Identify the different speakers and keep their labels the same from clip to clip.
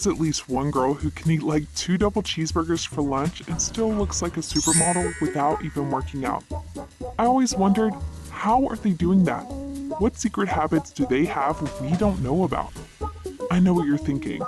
Speaker 1: There's at least one girl who can eat like 2 double cheeseburgers for lunch and still looks like a supermodel without even working out. I always wondered, how are they doing that? What secret habits do they have we don't know about? I know what you're thinking.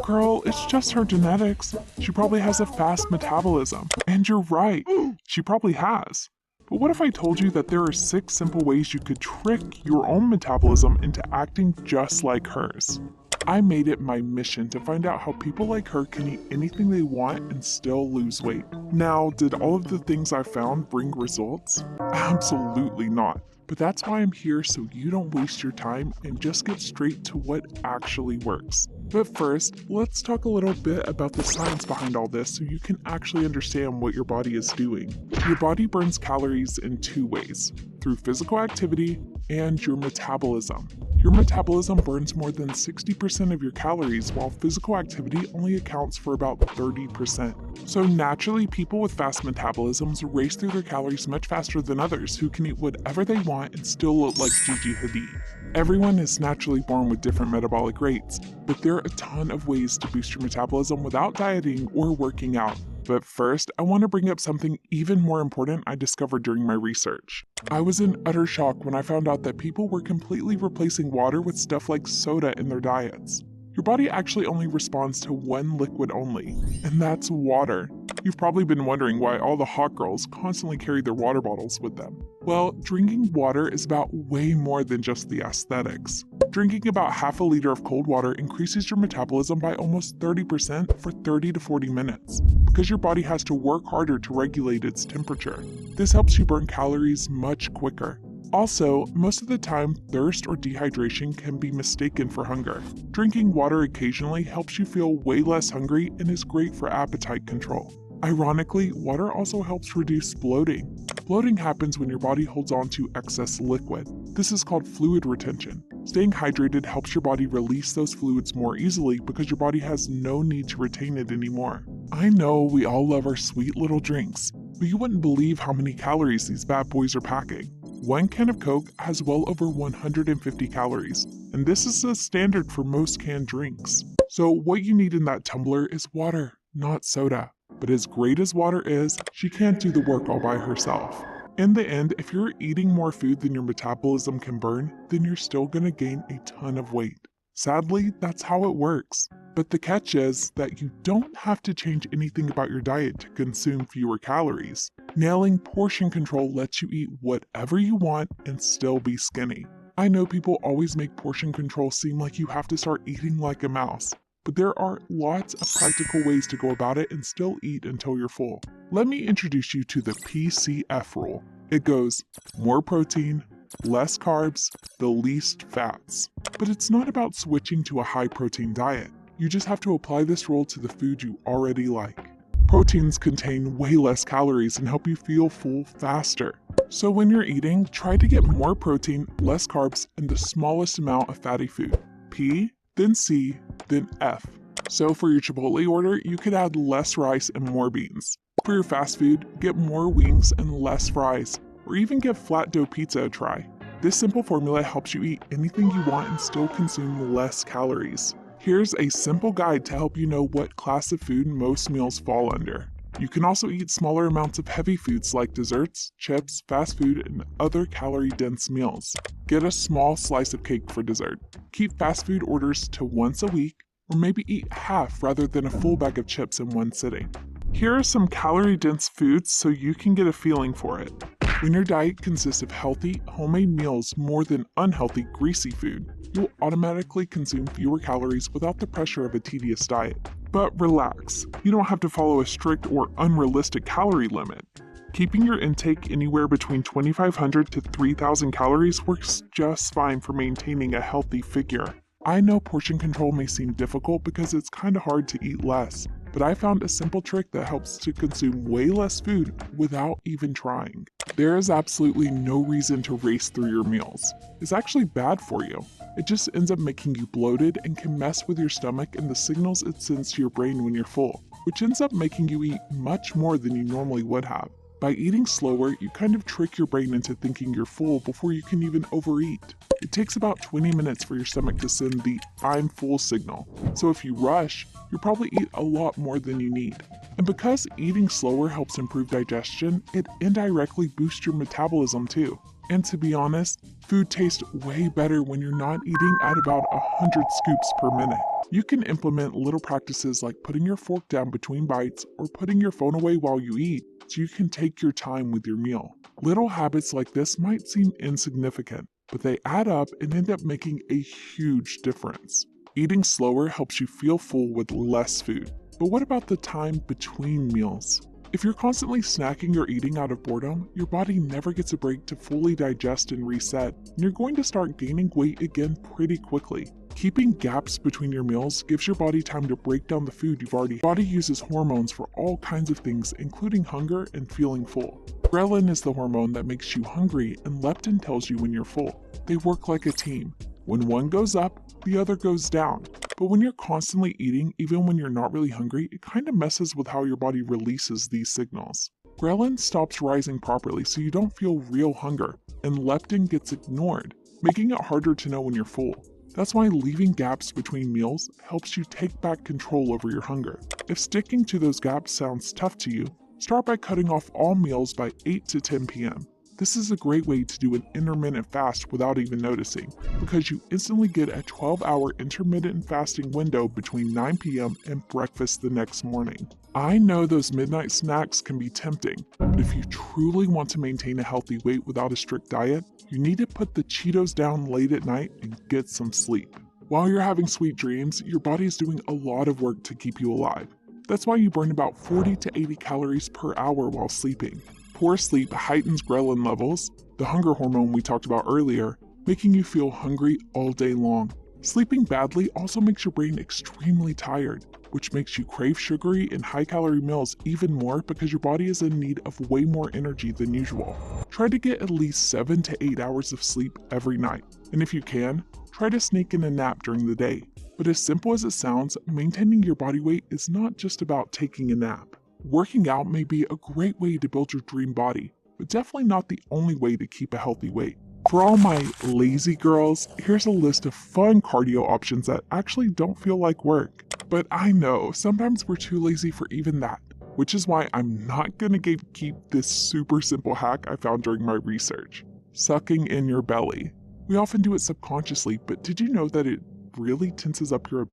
Speaker 1: Girl, it's just her genetics. She probably has a fast metabolism. And you're right, she probably has. But what if I told you that there are 6 simple ways you could trick your own metabolism into acting just like hers? I made it my mission to find out how people like her can eat anything they want and still lose weight. Now, did all of the things I found bring results? Absolutely not. But that's why I'm here, so you don't waste your time and just get straight to what actually works. But first, let's talk a little bit about the science behind all this so you can actually understand what your body is doing. Your body burns calories in 2 ways, through physical activity and your metabolism. Your metabolism burns more than 60% of your calories, while physical activity only accounts for about 30%. So naturally, people with fast metabolisms race through their calories much faster than others who can eat whatever they want and still look like Gigi Hadid. Everyone is naturally born with different metabolic rates, but there are a ton of ways to boost your metabolism without dieting or working out. But first, I want to bring up something even more important I discovered during my research. I was in utter shock when I found out that people were completely replacing water with stuff like soda in their diets. Your body actually only responds to one liquid only, and that's water. You've probably been wondering why all the hot girls constantly carry their water bottles with them. Well, drinking water is about way more than just the aesthetics. Drinking about half a liter of cold water increases your metabolism by almost 30% for 30 to 40 minutes, because your body has to work harder to regulate its temperature. This helps you burn calories much quicker. Also, most of the time, thirst or dehydration can be mistaken for hunger. Drinking water occasionally helps you feel way less hungry and is great for appetite control. Ironically, water also helps reduce bloating. Bloating happens when your body holds on to excess liquid. This is called fluid retention. Staying hydrated helps your body release those fluids more easily because your body has no need to retain it anymore. I know we all love our sweet little drinks, but you wouldn't believe how many calories these bad boys are packing. 1 can of Coke has well over 150 calories, and this is the standard for most canned drinks. So what you need in that tumbler is water, not soda. But as great as water is, she can't do the work all by herself. In the end, if you're eating more food than your metabolism can burn, then you're still gonna gain a ton of weight. Sadly, that's how it works. But the catch is that you don't have to change anything about your diet to consume fewer calories. Nailing portion control lets you eat whatever you want and still be skinny. I know people always make portion control seem like you have to start eating like a mouse, but there are lots of practical ways to go about it and still eat until you're full. Let me introduce you to the PCF rule. It goes more protein, less carbs, the least fats. But it's not about switching to a high protein diet. You just have to apply this rule to the food you already like. Proteins contain way less calories and help you feel full faster. So when you're eating, try to get more protein, less carbs, and the smallest amount of fatty food. P, then C, then F. So for your Chipotle order, you could add less rice and more beans. For your fast food, get more wings and less fries, or even give flat dough pizza a try. This simple formula helps you eat anything you want and still consume less calories. Here's a simple guide to help you know what class of food most meals fall under. You can also eat smaller amounts of heavy foods like desserts, chips, fast food, and other calorie-dense meals. Get a small slice of cake for dessert. Keep fast food orders to once a week, or maybe eat half rather than a full bag of chips in one sitting. Here are some calorie-dense foods so you can get a feeling for it. When your diet consists of healthy, homemade meals more than unhealthy, greasy food, you'll automatically consume fewer calories without the pressure of a tedious diet. But relax, you don't have to follow a strict or unrealistic calorie limit. Keeping your intake anywhere between 2,500 to 3,000 calories works just fine for maintaining a healthy figure. I know portion control may seem difficult because it's kinda hard to eat less, but I found a simple trick that helps to consume way less food without even trying. There is absolutely no reason to race through your meals. It's actually bad for you. It just ends up making you bloated and can mess with your stomach and the signals it sends to your brain when you're full, which ends up making you eat much more than you normally would have. By eating slower, you kind of trick your brain into thinking you're full before you can even overeat. It takes about 20 minutes for your stomach to send the "I'm full" signal, so if you rush, you'll probably eat a lot more than you need. And because eating slower helps improve digestion, it indirectly boosts your metabolism too. And to be honest, food tastes way better when you're not eating at about 100 scoops per minute. You can implement little practices like putting your fork down between bites or putting your phone away while you eat so you can take your time with your meal. Little habits like this might seem insignificant, but they add up and end up making a huge difference. Eating slower helps you feel full with less food. But what about the time between meals? If you're constantly snacking or eating out of boredom, your body never gets a break to fully digest and reset, and you're going to start gaining weight again pretty quickly. Keeping gaps between your meals gives your body time to break down the food you've already had. Your body uses hormones for all kinds of things, including hunger and feeling full. Ghrelin is the hormone that makes you hungry, and leptin tells you when you're full. They work like a team. When one goes up, the other goes down. But when you're constantly eating, even when you're not really hungry, it kind of messes with how your body releases these signals. Ghrelin stops rising properly so you don't feel real hunger, and leptin gets ignored, making it harder to know when you're full. That's why leaving gaps between meals helps you take back control over your hunger. If sticking to those gaps sounds tough to you, start by cutting off all meals by 8 to 10 p.m. This is a great way to do an intermittent fast without even noticing, because you instantly get a 12-hour intermittent fasting window between 9 p.m. and breakfast the next morning. I know those midnight snacks can be tempting, but if you truly want to maintain a healthy weight without a strict diet, you need to put the Cheetos down late at night and get some sleep. While you're having sweet dreams, your body is doing a lot of work to keep you alive. That's why you burn about 40 to 80 calories per hour while sleeping. Poor sleep heightens ghrelin levels, the hunger hormone we talked about earlier, making you feel hungry all day long. Sleeping badly also makes your brain extremely tired, which makes you crave sugary and high-calorie meals even more because your body is in need of way more energy than usual. Try to get at least 7 to 8 hours of sleep every night, and if you can, try to sneak in a nap during the day. But as simple as it sounds, maintaining your body weight is not just about taking a nap. Working out may be a great way to build your dream body, but definitely not the only way to keep a healthy weight. For all my lazy girls, here's a list of fun cardio options that actually don't feel like work. But I know, sometimes we're too lazy for even that, which is why I'm not gonna keep this super simple hack I found during my research. Sucking in your belly. We often do it subconsciously, but did you know that it really tenses up your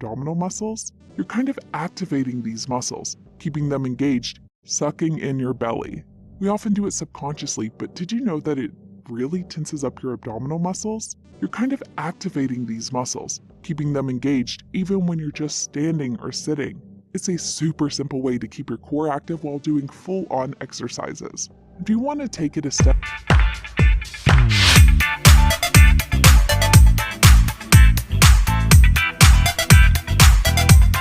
Speaker 1: abdominal muscles? You're kind of activating these muscles, keeping them engaged, sucking in your belly. We often do it subconsciously, but did you know that it really tenses up your abdominal muscles? You're kind of activating these muscles, keeping them engaged even when you're just standing or sitting. It's a super simple way to keep your core active while doing full-on exercises. If you want to take it a step